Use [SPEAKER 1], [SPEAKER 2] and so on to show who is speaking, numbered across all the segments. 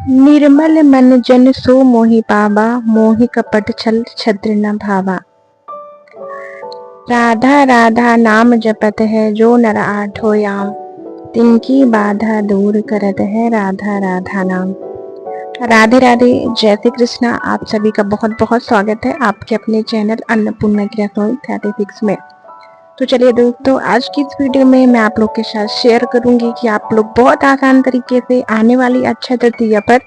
[SPEAKER 1] निर्मल मन जन सो मोहि पावा, मोहि कपट छल छद्र न भावा। राधा राधा नाम जपत है, जो नर आठो याम, तिनकी बाधा दूर करत है राधा राधा नाम। राधे राधे, जय श्री कृष्णा। आप सभी का बहुत बहुत स्वागत है आपके अपने चैनल अन्नपूर्णा की रसोई 36 में। तो चलिए दोस्तों, आज की इस वीडियो में मैं आप लोग के साथ शेयर करूंगी कि आप लोग बहुत आसान तरीके से आने वाली अक्षय तृतीया पर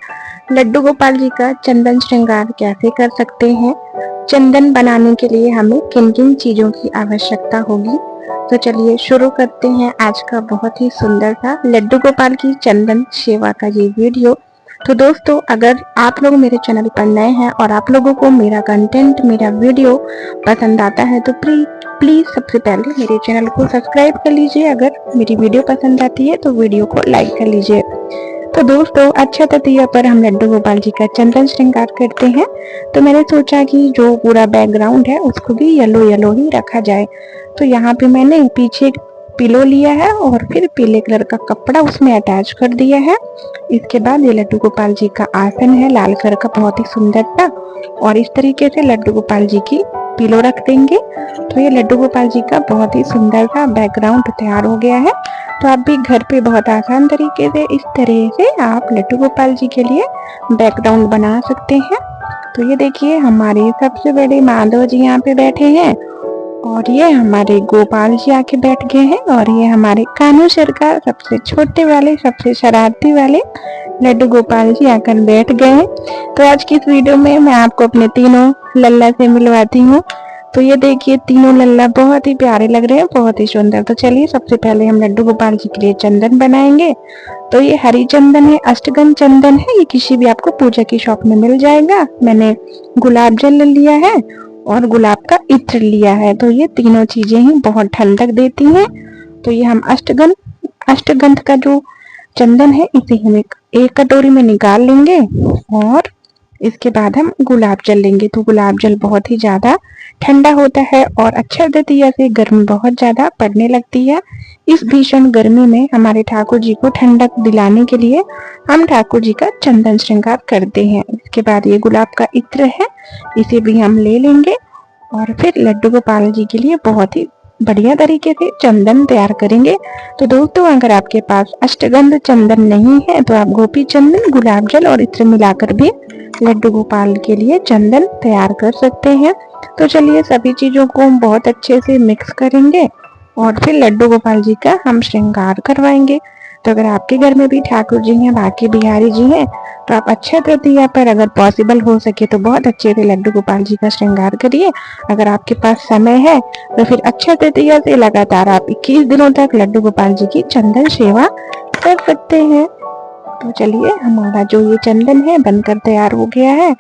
[SPEAKER 1] लड्डू गोपाल जी का चंदन श्रृंगार कैसे कर सकते हैं। चंदन बनाने के लिए हमें किन किन चीजों की आवश्यकता होगी। तो चलिए शुरू करते हैं आज का बहुत ही सुंदर सा लड्डू गोपाल की चंदन सेवा का ये वीडियो। तो दोस्तों, अगर आप लोग मेरे चैनल पर नए हैं और आप लोगों को मेरा कंटेंट, मेरा वीडियो पसंद आता है तो प्लीज सबसे पहले मेरे चैनल को सब्सक्राइब कर लीजिए। अगर मेरी वीडियो पसंद आती है तो वीडियो को लाइक कर लीजिए। तो दोस्तों, अक्षय तृतीया पर हम लड्डू गोपाल जी का चंदन श्रृंगार करते हैं, तो मैंने सोचा कि जो पूरा बैकग्राउंड है उसको भी येलो येलो ही रखा जाए। तो यहाँ पे मैंने पीछे पिलो लिया है और फिर पीले कलर का कपड़ा उसमें अटैच कर दिया है। इसके बाद ये लड्डू गोपाल जी का आसन है लाल कलर का, बहुत ही सुंदर सा, और इस तरीके से लड्डू गोपाल जी की पिलो रख देंगे। तो ये लड्डू गोपाल जी का बहुत ही सुंदर सा बैकग्राउंड तैयार हो गया है। तो आप भी घर पे बहुत आसान तरीके से इस तरह से आप लड्डू गोपाल जी के लिए बैकग्राउंड बना सकते हैं। तो ये देखिए, हमारे सबसे बड़े माधव जी यहाँ पे बैठे हैं और ये हमारे गोपाल जी आके बैठ गए हैं, और ये हमारे कान्हू सरकार सबसे छोटे वाले, सबसे शरारती वाले लड्डू गोपाल जी आकर बैठ गए हैं। तो आज की इस वीडियो में मैं आपको अपने तीनों लल्ला से मिलवाती हूँ। तो ये देखिए, तीनों लल्ला बहुत ही प्यारे लग रहे हैं, बहुत ही सुंदर। तो चलिए सबसे पहले हम लड्डू गोपाल जी के लिए चंदन बनाएंगे। तो ये हरी चंदन है, अष्टगंध चंदन है, ये किसी भी आपको पूजा की शॉप में मिल जाएगा। मैंने गुलाब जल लिया है और गुलाब का इत्र लिया है। तो ये तीनों चीजें ही बहुत ठंडक देती हैं। तो ये हम अष्टगंध का जो चंदन है इसे हम एक कटोरी में निकाल लेंगे और इसके बाद हम गुलाब जल लेंगे। तो गुलाब जल बहुत ही ज्यादा ठंडा होता है और अक्षय तृतीया से गर्मी बहुत ज्यादा पड़ने लगती है। इस भीषण गर्मी में हमारे ठाकुर जी को ठंडक दिलाने के लिए हम ठाकुर जी का चंदन श्रृंगार करते हैं। इसके बाद ये गुलाब का इत्र है, इसे भी हम ले लेंगे और फिर लड्डू गोपाल जी के लिए बहुत ही बढ़िया तरीके से चंदन तैयार करेंगे। तो दोस्तों, अगर आपके पास अष्टगंध चंदन नहीं है तो आप गोपी चंदन, गुलाब जल और इत्र मिलाकर भी लड्डू गोपाल के लिए चंदन तैयार कर सकते हैं। तो चलिए सभी चीजों को हम बहुत अच्छे से मिक्स करेंगे और फिर लड्डू गोपाल जी का हम श्रृंगार करवाएंगे। तो अगर आपके घर में भी ठाकुर जी हैं, बाकी बिहारी जी हैं, तो आप अक्षय तृतीया पर अगर पॉसिबल हो सके तो बहुत अच्छे से लड्डू गोपाल जी का श्रृंगार करिए। अगर आपके पास समय है तो फिर अक्षय तृतीया से लगातार आप 21 दिनों तक लड्डू गोपाल जी की चंदन सेवा कर सकते हैं। तो चलिए, हमारा जो ये चंदन है बनकर तैयार हो गया है।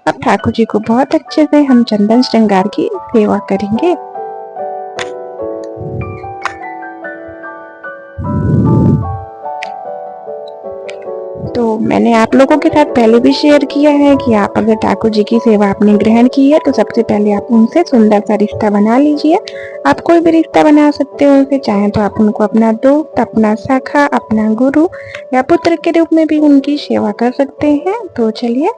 [SPEAKER 1] अब ठाकुर जी को बहुत अच्छे से हम चंदन श्रृंगार की सेवा करेंगे। तो मैंने आप लोगों के साथ पहले भी शेयर किया है कि आप अगर ठाकुर जी की सेवा आपने ग्रहण की है तो सबसे पहले आप उनसे सुंदर सा रिश्ता बना लीजिए। आप कोई भी रिश्ता बना सकते हो उनसे, चाहे तो आप उनको अपना दोस्त, अपना सखा, अपना गुरु या पुत्र के रूप में भी उनकी सेवा कर सकते हैं। तो चलिए,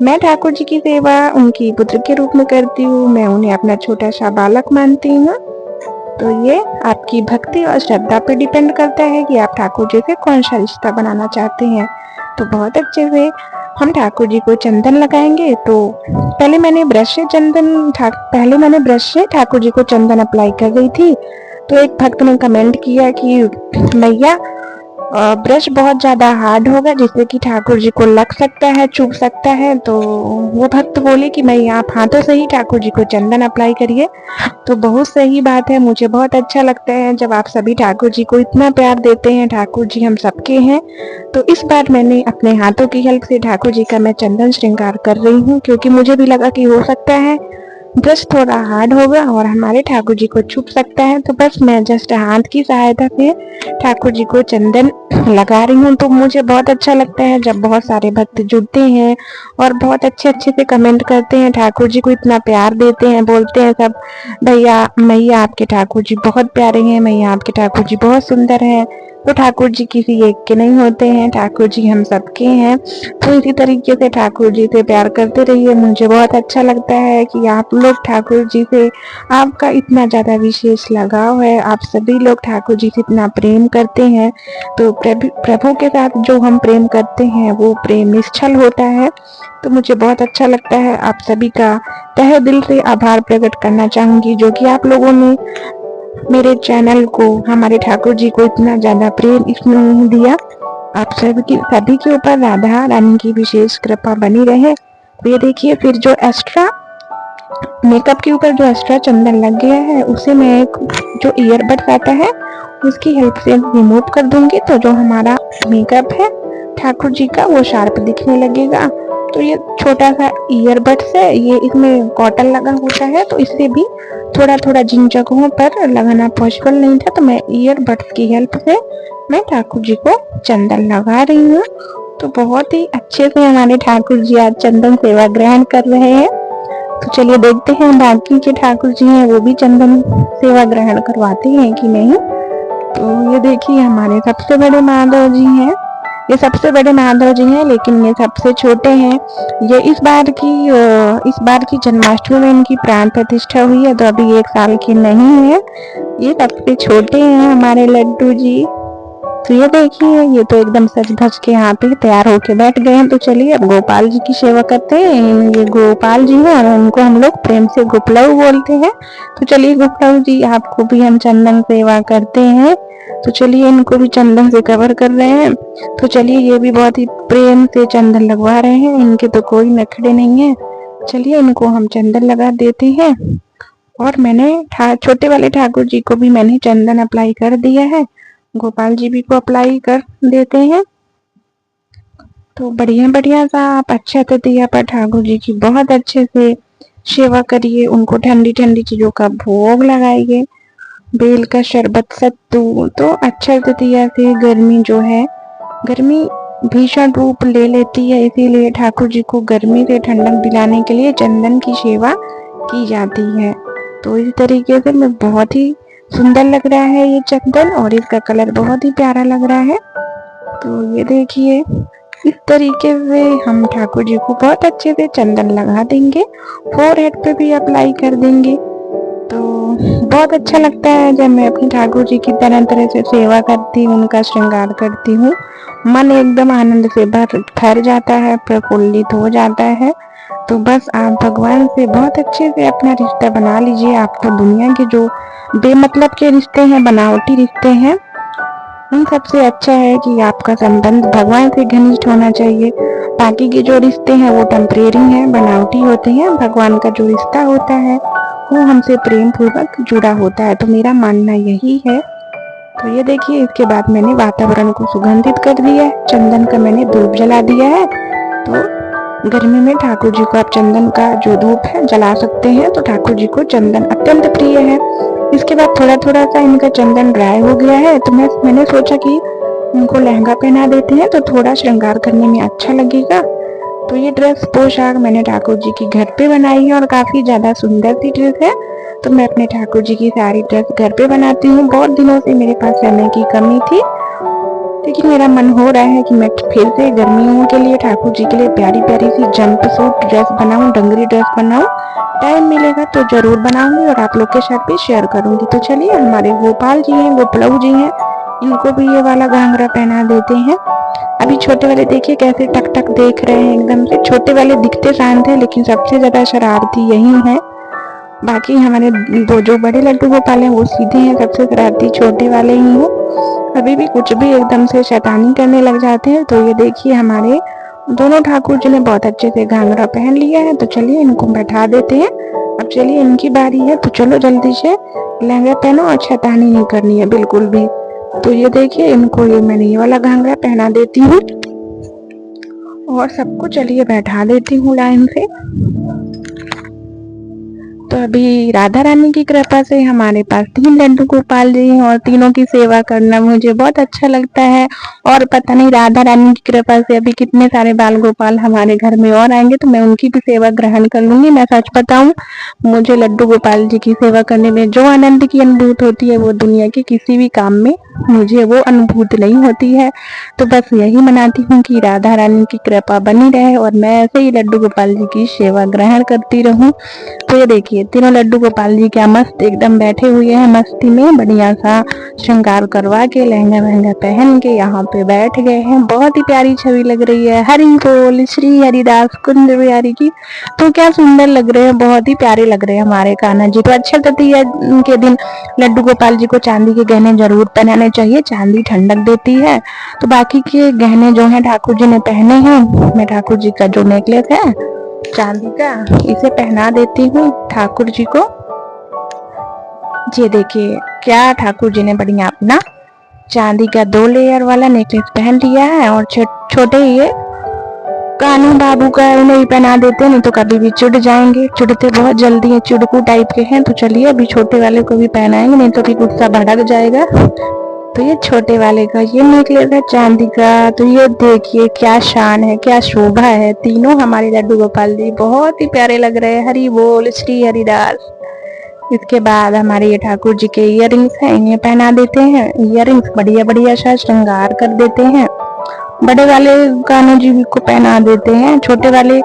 [SPEAKER 1] मैं ठाकुर जी की सेवा उनकी पुत्र के रूप में करती हूँ। मैं उन्हें अपना छोटा सा बालक मानती हूँ। तो ये आपकी भक्ति और श्रद्धा पे डिपेंड करता है कि आप ठाकुर जी से कौन सा रिश्ता बनाना चाहते हैं। तो बहुत अच्छे से हम ठाकुर जी को चंदन लगाएंगे। तो पहले मैंने ब्रश से ठाकुर जी को चंदन अप्लाई कर रही थी। तो एक भक्त ने कमेंट किया कि मैया ब्रश बहुत ज्यादा हार्ड होगा जिससे कि ठाकुर जी को लग सकता है, चुभ सकता है। तो वो भक्त बोले कि मैया आप हाथों से ही ठाकुर जी को चंदन अप्लाई करिए। तो बहुत सही बात है, मुझे बहुत अच्छा लगता है जब आप सभी ठाकुर जी को इतना प्यार देते हैं। ठाकुर जी हम सबके हैं। तो इस बार मैंने अपने हाथों की हेल्प से ठाकुर जी का मैं चंदन श्रृंगार कर रही हूँ, क्योंकि मुझे भी लगा कि हो सकता है ब्रश थोड़ा हार्ड होगा और हमारे ठाकुर जी को छुप सकता है। तो बस मैं जस्ट हाथ की सहायता से ठाकुर जी को चंदन लगा रही हूँ। तो मुझे बहुत अच्छा लगता है जब बहुत सारे भक्त जुड़ते हैं और बहुत अच्छे अच्छे से कमेंट करते हैं, ठाकुर जी को इतना प्यार देते हैं, बोलते हैं सब, भैया मैया आपके ठाकुर जी बहुत प्यारे हैं, मैया आपके ठाकुर जी बहुत सुंदर हैं। तो ठाकुर जी किसी एक के नहीं होते हैं, ठाकुर जी हम सबके हैं। तो इसी तरीके से ठाकुर जी से प्यार करते रहिए। मुझे बहुत अच्छा लगता है कि आप लोग ठाकुर जी से, आपका इतना ज़्यादा विशेष लगाव है, आप सभी लोग ठाकुर जी से इतना प्रेम करते हैं। तो प्रभु के साथ जो हम प्रेम करते हैं वो प्रेम निश्चल होता है। तो मुझे बहुत अच्छा लगता है। आप सभी का तहे दिल से आभार प्रकट करना चाहूंगी, जो कि आप लोगों ने मेरे चैनल को, हमारे ठाकुर जी को इतना ज्यादा प्रेम स्नेह दिया। आप सभी के ऊपर राधा रानी की विशेष कृपा बनी रहे। तो ये देखिए, फिर जो एक्स्ट्रा मेकअप के ऊपर जो एक्स्ट्रा चंदन लग गया है उसे मैं जो ईयरबड्स आता है उसकी हेल्प से रिमूव कर दूंगी। तो जो हमारा मेकअप है ठाकुर जी का वो शार्प दिखने लगेगा। तो ये छोटा सा ईयरबड्स है, ये इसमें कॉटन लगा होता है, तो इससे भी थोड़ा थोड़ा जिन जगहों पर लगाना पॉसिबल नहीं था, तो मैं ईयरबड्स की हेल्प से मैं ठाकुर जी को चंदन लगा रही हूँ। तो बहुत ही अच्छे से हमारे ठाकुर जी आज चंदन सेवा ग्रहण कर रहे हैं। तो चलिए देखते हैं बाकी के ठाकुर जी हैं वो भी चंदन सेवा ग्रहण करवाते हैं कि नहीं। तो ये देखिए, हमारे सबसे बड़े माधव जी हैं, ये सबसे बड़े माधव जी हैं, लेकिन ये सबसे छोटे हैं। ये इस बार की जन्माष्टमी में इनकी प्राण प्रतिष्ठा हुई है, तो अभी 1 साल के नहीं है। ये सबसे छोटे हैं हमारे लड्डू जी। तो ये देखिए, ये तो एकदम सज धज के यहाँ पे तैयार होके बैठ गए हैं। तो चलिए अब गोपाल जी की सेवा करते हैं। ये गोपाल जी हैं और उनको हम लोग प्रेम से गोपलऊ बोलते हैं। तो चलिए गोपलऊ जी, आपको भी हम चंदन सेवा करते हैं। तो चलिए इनको भी चंदन से कवर कर रहे हैं। तो चलिए ये भी बहुत ही प्रेम से चंदन लगवा रहे हैं, इनके तो कोई नखरे नहीं है। चलिए इनको हम चंदन लगा देते हैं। और मैंने छोटे वाले ठाकुर जी को भी मैंने चंदन अप्लाई कर दिया है, गोपाल जी भी को अप्लाई कर देते हैं। तो बढ़िया बढ़िया सा आप अच्छा तृतीया पर ठाकुर जी की बहुत अच्छे से सेवा करिए, उनको ठंडी ठंडी चीजों का भोग लगाइए, बेल का शरबत, सत्तू। तो अक्षय तृतीया से गर्मी जो है, गर्मी भीषण रूप ले लेती है, इसीलिए ठाकुर जी को गर्मी से ठंडक दिलाने के लिए चंदन की सेवा की जाती है। तो इस तरीके से मैं बहुत ही सुंदर लग रहा है ये चंदन, और इसका कलर बहुत ही प्यारा लग रहा है। तो ये देखिए, इस तरीके से हम ठाकुर जी को बहुत अच्छे से चंदन लगा देंगे, फोरहेड पे भी अप्लाई कर देंगे। तो बहुत अच्छा लगता है जब मैं अपने ठाकुर जी की तरह तरह से सेवा करती हूँ, उनका श्रृंगार करती हूँ। मन एकदम आनंद से भर जाता है, प्रफुल्लित हो जाता है। तो बस आप भगवान से बहुत अच्छे से अपना रिश्ता बना लीजिए। आपको दुनिया के जो बेमतलब के रिश्ते हैं, बनावटी रिश्ते हैं, उन सबसे अच्छा है कि आपका संबंध भगवान से घनिष्ठ होना चाहिए। बाकी के जो रिश्ते हैं वो टेम्परेरी हैं, बनावटी होते हैं। भगवान का जो रिश्ता होता है वो हमसे प्रेम पूर्वक जुड़ा होता है। तो मेरा मानना यही है। तो ये देखिए, इसके बाद मैंने वातावरण को सुगंधित कर दिया है, चंदन का मैंने धूप जला दिया है। तो गर्मी में ठाकुर जी को आप चंदन का जो धूप है जला सकते हैं। तो ठाकुर जी को चंदन अत्यंत प्रिय है। इसके बाद थोड़ा थोड़ा सा इनका चंदन ड्राई हो गया है, तो मैंने सोचा कि उनको लहंगा पहना देते हैं, तो थोड़ा श्रृंगार करने में अच्छा लगेगा। तो ये ड्रेस पोशाक मैंने ठाकुर जी की घर पे बनाई है और काफी ज्यादा सुंदर सी ड्रेस है। तो मैं अपने ठाकुर जी की सारी ड्रेस घर पे बनाती हूँ। बहुत दिनों से मेरे पास समय की कमी थी, लेकिन मेरा मन हो रहा है कि मैं फिर से गर्मियों के लिए ठाकुर जी के लिए प्यारी प्यारी सी जंप सूट ड्रेस बनाऊं, डंगरी ड्रेस बनाऊं। टाइम मिलेगा तो जरूर बनाऊंगी और आप लोग के साथ भी शेयर करूंगी। तो चलिए, हमारे गोपाल जी हैं, गोपलऊ जी हैं, इनको भी ये वाला घाघरा पहना देते हैं। अभी छोटे वाले देखिए कैसे टक टक देख रहे हैं, एकदम से। छोटे वाले दिखते शांत हैं, लेकिन सबसे ज्यादा शरारती यही है। बाकी हमारे दो जो बड़े लड्डू गोपाल हैं वो सीधे हैं, सबसे शरारती छोटे वाले ही हैं। कभी भी कुछ भी एकदम से शैतानी करने लग जाते हैं। तो ये देखिए, हमारे दोनों ठाकुर जी ने बहुत अच्छे से घाघरा पहन लिया है। तो चलिए इनको बैठा देते हैं। अब चलिए इनकी बारी है, तो चलो जल्दी से लहंगा पहनो और शैतानी नहीं करनी है बिल्कुल भी। तो ये देखिए, इनको ये मैंने ये वाला घाघरा पहना देती हूँ और सबको चलिए बैठा देती हूँ लाइन से। तो अभी राधा रानी की कृपा से हमारे पास 3 लड्डू गोपाल जी हैं और तीनों की सेवा करना मुझे बहुत अच्छा लगता है। और पता नहीं राधा रानी की कृपा से अभी कितने सारे बाल गोपाल हमारे घर में और आएंगे तो मैं उनकी भी सेवा ग्रहण कर लूंगी। मैं सच बताऊं, मुझे लड्डू गोपाल जी की सेवा करने में जो आनंद की अनुभूति होती है वो दुनिया के किसी भी काम में मुझे वो अनुभूति नहीं होती है। तो बस यही मनाती हूँ कि राधा रानी की कृपा बनी रहे और मैं ऐसे ही लड्डू गोपाल जी की सेवा ग्रहण करती रहूं। तो ये देखिए तीनों लड्डू गोपाल जी क्या मस्त एकदम बैठे हुए हैं मस्ती में, बढ़िया सा श्रृंगार करवा के लहंगा वहंगा पहन के यहाँ पे बैठ गए हैं। बहुत ही प्यारी छवि लग रही है। हरि बोल श्री हरिदास कुंज बिहारी की। तो क्या सुंदर लग रहे हैं, बहुत ही प्यारे लग रहे हैं हमारे कान्हा जी। तो अक्षय तृतीया के दिन लड्डू गोपाल जी को चांदी के गहने जरूर पहनाने चाहिए, चांदी ठंडक देती है। तो बाकी के गहने जो है ठाकुर जी ने पहने हैं, मैं ठाकुर जी का जो नेकलेस है चांदी का इसे पहना देती हूँ ठाकुर जी को। ये देखिए क्या ठाकुर जी ने बढ़िया अपना चांदी का 2 लेयर वाला नेकलेस पहन लिया है। और छोटे ये कानू बाबू का उन्हें भी पहना देते हैं, नहीं तो कभी भी चिढ़ जाएंगे। चिढ़ते बहुत जल्दी है, चिड़कू टाइप के हैं। तो चलिए अभी छोटे वाले को भी पहनाएंगे, नहीं तो भी गुस्सा भड़क जाएगा। तो ये छोटे वाले का ये नेकलेस है चांदी का। तो ये देखिए क्या शान है, क्या शोभा है। तीनों हमारे लड्डू गोपाल जी बहुत ही प्यारे लग रहे हैं। हरि बोल श्री हरिदास। इसके बाद हमारे ये ठाकुर जी के इयररिंग्स हैं, इन्हें पहना देते हैं। इयररिंग्स बढ़िया बढ़िया सा श्रृंगार कर देते हैं। बड़े वाले कान्हा जी को पहना देते हैं, छोटे वाले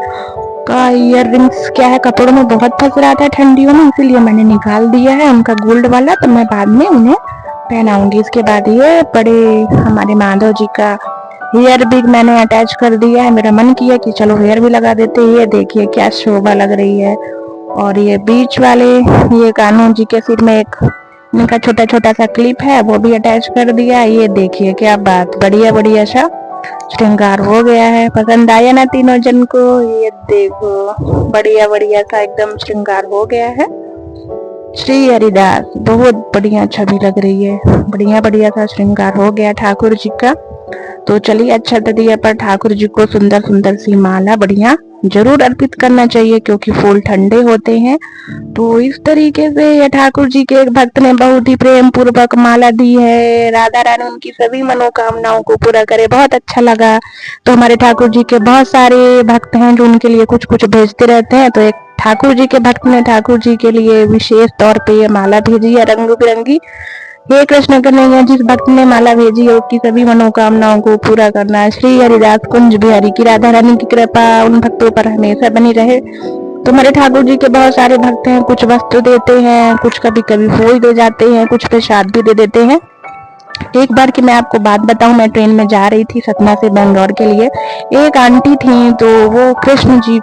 [SPEAKER 1] का इयररिंग्स क्या है कपड़ों में बहुत फंस रहा था ठंडियों में, इसीलिए मैंने निकाल दिया है उनका गोल्ड वाला। तो मैं बाद में उन्हें पहनाऊंगी। इसके बाद ये बड़े हमारे माधव जी का हेयर भी मैंने अटैच कर दिया है। मेरा मन किया कि चलो हेयर भी लगा देते हैं। ये देखिए क्या शोभा लग रही है। और ये बीच वाले ये कान्हा जी के सिर में एक इनका छोटा छोटा सा क्लिप है, वो भी अटैच कर दिया। ये देखिए क्या बात, बढ़िया बढ़िया सा श्रृंगार हो गया है। पसंद आया ना तीनों जन को? ये देखो बढ़िया बढ़िया सा एकदम श्रृंगार हो गया है। श्री हरिदास बहुत बढ़िया छवि लग रही है, बढ़िया बढ़िया सा श्रृंगार हो गया ठाकुर जी का। तो चलिए अच्छा तृतीया पर ठाकुर जी को सुंदर सुंदर सी माला बढ़िया जरूर अर्पित करना चाहिए, क्योंकि फूल ठंडे होते हैं। तो इस तरीके से ये ठाकुर जी के एक भक्त ने बहुत ही प्रेम पूर्वक माला दी है। राधा रानी उनकी सभी मनोकामनाओं को पूरा करे, बहुत अच्छा लगा। तो हमारे ठाकुर जी के बहुत सारे भक्त हैं जो उनके लिए कुछ कुछ भेजते रहते हैं। तो एक ठाकुर जी के भक्त ने ठाकुर जी के लिए विशेष तौर पे ये माला भेजी है रंग बिरंगी। हे कृष्ण कन्हैया, जिस भक्त ने माला भेजी है उसकी सभी मनोकामनाओं को पूरा करना। श्री हरिदास कुंज बिहारी की राधा रानी की कृपा उन भक्तों पर हमेशा बनी रहे। तो हमारे ठाकुर जी के बहुत सारे भक्त हैं, कुछ वस्त्र देते हैं, कुछ कभी कभी फूल दे जाते हैं, कुछ प्रसाद भी दे देते हैं। एक बार की मैं आपको बात बताऊं, मैं ट्रेन में जा रही थी सतना से बेंगलोर के लिए। एक आंटी थी तो वो कृष्ण जी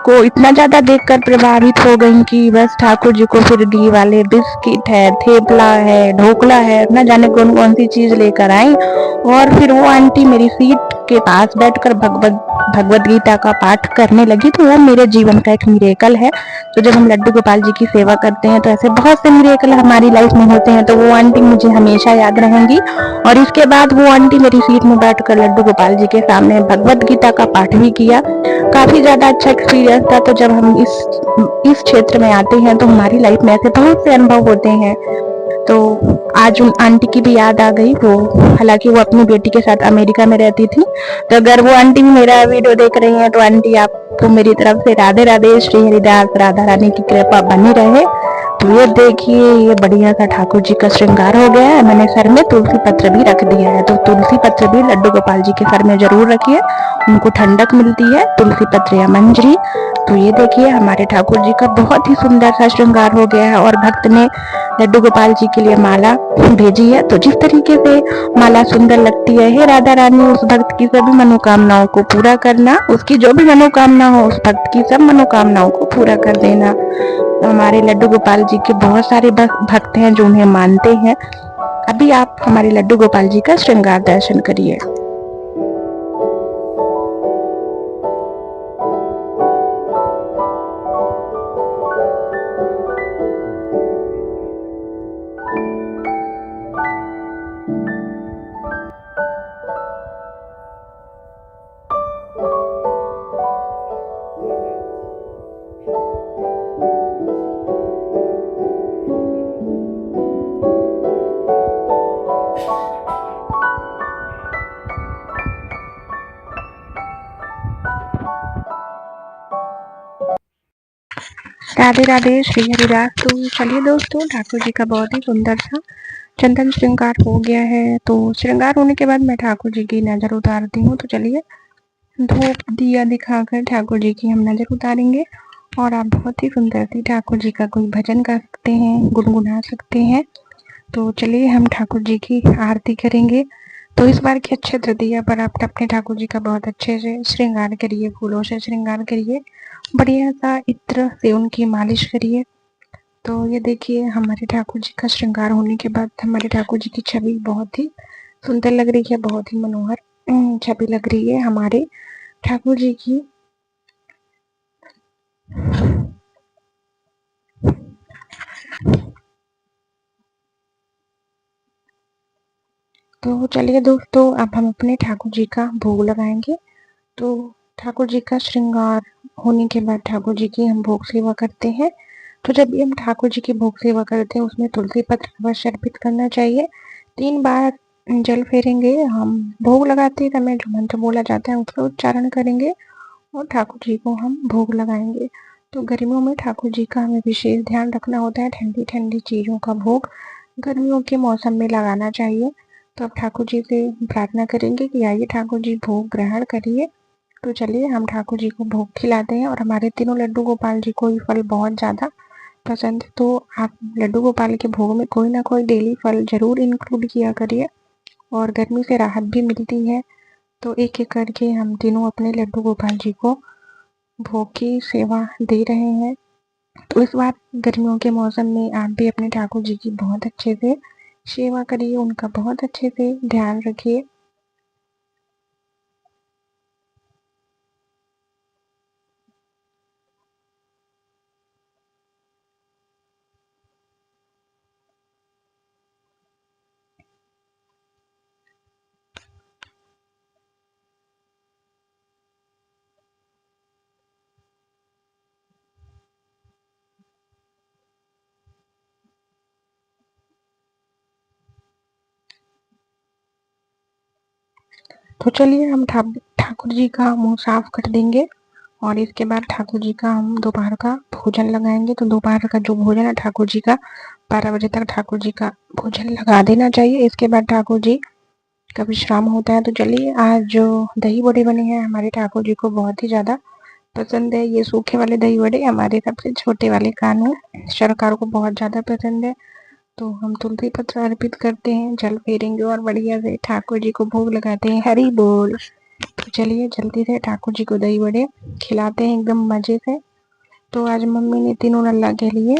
[SPEAKER 1] को इतना ज्यादा देखकर प्रभावित हो गई कि बस ठाकुर जी को फिर घी वाले बिस्किट है, थेपला है, ढोकला है, न जाने कौन कौन सी चीज लेकर आई। और फिर वो आंटी मेरी सीट के पास बैठकर भगवत गीता का पाठ करने लगी। तो वो मेरे जीवन का एक मिरेकल है। तो जब हम लड्डू गोपाल जी की सेवा करते हैं तो ऐसे बहुत से मिरेकल हमारी लाइफ में होते हैं। तो वो आंटी मुझे हमेशा याद रहेंगी। और इसके बाद वो आंटी मेरी सीट में बैठकर लड्डू गोपाल जी के सामने भगवत गीता का पाठ भी किया। काफी ज्यादा अच्छा एक्सपीरियंस था। तो जब हम इस क्षेत्र में आते हैं तो हमारी लाइफ में ऐसे बहुत से अनुभव होते हैं। तो आज उन आंटी की भी याद आ गई। वो हालांकि वो अपनी बेटी के साथ अमेरिका में रहती थी। तो अगर वो आंटी भी मेरा वीडियो देख रही हैं तो आंटी आपको मेरी तरफ से राधे राधे। श्री हरिदास राधा रानी की कृपा बनी रहे। तो ये देखिए ये बढ़िया सा ठाकुर जी का श्रृंगार हो गया है। मैंने सर में तुलसी पत्र भी रख दिया है। तो तुलसी पत्र भी लड्डू गोपाल जी के सर में जरूर रखिए, उनको ठंडक मिलती है तुलसी पत्र या मंजरी। तो ये देखिए हमारे ठाकुर जी का बहुत ही सुंदर सा श्रृंगार हो गया है। और भक्त ने लड्डू गोपाल जी के लिए माला भेजी है। तो जिस तरीके से माला सुंदर लगती है, हे राधा रानी उस भक्त की सभी मनोकामनाओं को पूरा करना, उसकी जो भी मनोकामना हो उस भक्त की सब मनोकामनाओं को पूरा कर देना। तो हमारे लड्डू गोपाल जी के बहुत सारे भक्त हैं जो उन्हें मानते हैं। अभी आप हमारे लड्डू गोपाल जी का श्रृंगार दर्शन करिए। राधे राधे, श्री हरिदास। तो चलिए दोस्तों, ठाकुर जी का बहुत ही सुंदर सा चंदन श्रृंगार हो गया है। तो श्रृंगार होने के बाद मैं ठाकुर जी की नज़र उतारती हूँ। तो चलिए धूप दिया दिखाकर ठाकुर जी की हम नज़र उतारेंगे और आप बहुत ही सुंदर सी ठाकुर जी का कोई भजन गा सकते हैं, गुनगुना सकते हैं। तो चलिए हम ठाकुर जी की आरती करेंगे। तो इस बार की अक्षय तृतीया पर आप अपने ठाकुर जी का बहुत अच्छे से श्रृंगार करिए, फूलों से श्रृंगार करिए, बढ़िया सा इत्र से उनकी मालिश करिए। तो ये देखिए हमारे ठाकुर जी का श्रृंगार होने के बाद हमारे ठाकुर जी की छवि बहुत ही सुंदर लग रही है, बहुत ही मनोहर छवि लग रही है हमारे ठाकुर जी की। तो चलिए दोस्तों, अब हम अपने ठाकुर जी का भोग लगाएंगे। तो ठाकुर जी का श्रृंगार होने के बाद ठाकुर जी की हम भोग सेवा करते हैं। तो जब भी हम ठाकुर जी की भोग सेवा करते हैं उसमें तुलसी पत्र अवश्य अर्पित करना चाहिए। 3 बार जल फेरेंगे। हम भोग लगाते समय जो मंत्र बोला जाता है उसका उच्चारण करेंगे और ठाकुर जी को हम भोग लगाएंगे। तो गर्मियों में ठाकुर जी का हमें विशेष ध्यान रखना होता है। ठंडी ठंडी चीज़ों का भोग गर्मियों के मौसम में लगाना चाहिए। तो अब ठाकुर जी से प्रार्थना करेंगे कि आइए ठाकुर जी भोग ग्रहण करिए। तो चलिए हम ठाकुर जी को भोग खिलाते हैं। और हमारे तीनों लड्डू गोपाल जी को ये फल बहुत ज़्यादा पसंद है। तो आप लड्डू गोपाल के भोग में कोई ना कोई डेली फल ज़रूर इंक्लूड किया करिए और गर्मी से राहत भी मिलती है। तो एक एक करके हम तीनों अपने लड्डू गोपाल जी को भोग की सेवा दे रहे हैं। तो इस बार गर्मियों के मौसम में आप भी अपने ठाकुर जी की बहुत अच्छे से सेवा करिए, उनका बहुत अच्छे से ध्यान रखिए। तो चलिए हम ठाकुर जी का मुंह साफ कर देंगे और इसके बाद ठाकुर जी का हम दोपहर का भोजन लगाएंगे। तो दोपहर का जो भोजन है ठाकुर जी का 12 बजे तक ठाकुर जी का भोजन लगा देना चाहिए। इसके बाद ठाकुर जी का विश्राम होता है। तो चलिए आज जो दही बड़े बने हैं हमारे ठाकुर जी को बहुत ही ज़्यादा पसंद है। ये सूखे वाले दही बड़े हमारे सबसे छोटे वाले कानू सरकार को बहुत ज़्यादा पसंद है। तो हम तुलसी पत्र अर्पित करते हैं, जल फेरेंगे और बढ़िया से ठाकुर जी को भोग लगाते हैं। हरि बोल। तो चलिए जल्दी से ठाकुर जी को दही बड़े खिलाते हैं एकदम मज़े से। तो आज मम्मी ने तीनों लल्ला के लिए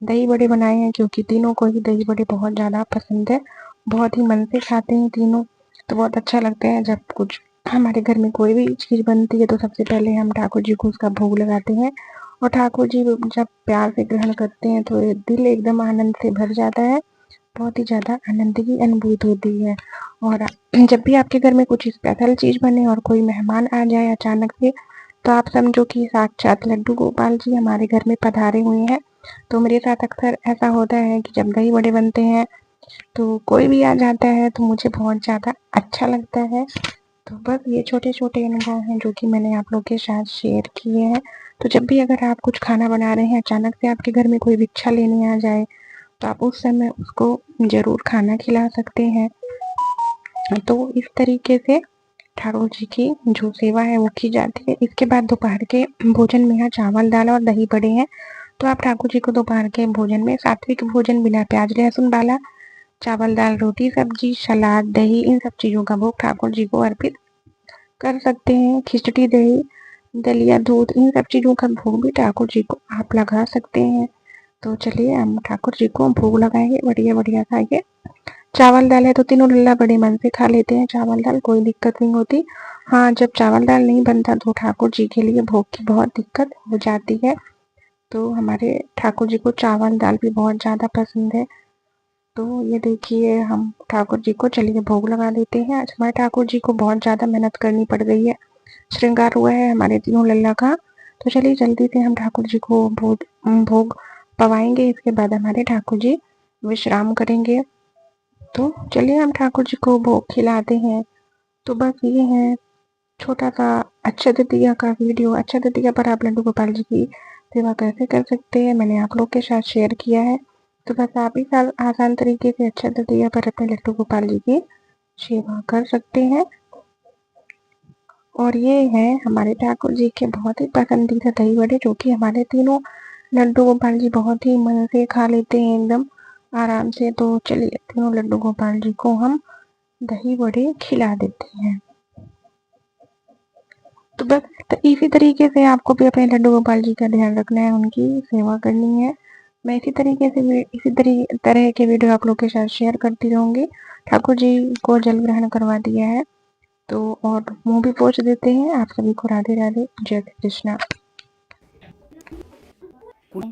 [SPEAKER 1] दही बड़े बनाए हैं क्योंकि तीनों को ही दही बड़े बहुत ज़्यादा पसंद है, बहुत ही मन से खाते हैं तीनों। तो बहुत अच्छा लगता है जब कुछ हमारे घर में कोई भी चीज़ बनती है तो सबसे पहले हम ठाकुर जी को उसका भोग लगाते हैं और ठाकुर जी जब प्यार से ग्रहण करते हैं तो दिल एकदम आनंद से भर जाता है, बहुत ही ज़्यादा आनंद की अनुभूति होती है। और जब भी आपके घर में कुछ स्पेशल चीज़ बने और कोई मेहमान आ जाए अचानक से, तो आप समझो कि साक्षात लड्डू गोपाल जी हमारे घर में पधारे हुए हैं। तो मेरे साथ अक्सर ऐसा होता है कि जब दही बड़े बनते हैं तो कोई भी आ जाता है तो मुझे बहुत ज़्यादा अच्छा लगता है। तो बस ये छोटे छोटे अनुभव हैं जो कि मैंने आप लोग के साथ शेयर किए हैं। तो जब भी अगर आप कुछ खाना बना रहे हैं अचानक से आपके घर में कोई भिक्षा लेने आ जाए तो आप उस समय उसको ज़रूर खाना खिला सकते हैं। तो इस तरीके से ठाकुर जी की जो सेवा है वो की जाती है। इसके बाद दोपहर के भोजन में यहाँ चावल दाल और दही बड़े हैं। तो आप ठाकुर जी को दोपहर के भोजन में सात्विक भोजन बिना प्याज लहसुन डाला चावल दाल रोटी सब्जी सलाद दही इन सब चीज़ों का भोग ठाकुर जी को अर्पित कर सकते हैं। खिचड़ी दही दलिया दूध इन सब चीज़ों का भोग भी ठाकुर जी को आप लगा सकते हैं। तो चलिए हम ठाकुर जी को भोग लगाएंगे बढ़िया बढ़िया खाएंगे। चावल दाल है तो तीनों लल्ला बड़े मन से खा लेते हैं चावल दाल, कोई दिक्कत नहीं होती। हाँ जब चावल दाल नहीं बनता तो ठाकुर जी के लिए भोग की बहुत दिक्कत हो जाती है। तो हमारे ठाकुर जी को चावल दाल भी बहुत ज़्यादा पसंद है। तो ये देखिए हम ठाकुर जी को चलिए भोग लगा देते हैं। आज हमारे ठाकुर जी को बहुत ज़्यादा मेहनत करनी पड़ गई है, श्रृंगार हुआ है हमारे तीनों लल्ला का। तो चलिए जल्दी से हम ठाकुर जी को भोग पवाएंगे। इसके बाद हमारे ठाकुर जी विश्राम करेंगे। तो चलिए हम ठाकुर जी को भोग खिलाते हैं। तो बस ये है छोटा सा अक्षय तृतीया का वीडियो। अक्षय तृतीया पर आप लड्डू गोपाल जी की सेवा कैसे कर सकते हैं मैंने आप लोग के साथ शेयर किया है। तो बस आप ही आसान तरीके से अक्षय तृतीया पर अपने लड्डू गोपाल जी की सेवा कर सकते हैं। और ये है हमारे ठाकुर जी के बहुत ही पसंदीदा दही बड़े, जो कि हमारे तीनों लड्डू गोपाल जी बहुत ही मन से खा लेते हैं एकदम आराम से। तो चलिए तीनों लड्डू गोपाल जी को हम दही बड़े खिला देते हैं। तो बस इसी तरीके से आपको भी अपने लड्डू गोपाल जी का ध्यान रखना है, उनकी सेवा करनी है। मैं इसी तरीके से इसी तरह के वीडियो आप लोग के साथ शेयर करती रहूंगी। ठाकुर जी को जल ग्रहण करवा दिया है तो और मुंह भी पोंछ देते हैं। आप सभी को राधे राधे, जय श्री कृष्णा।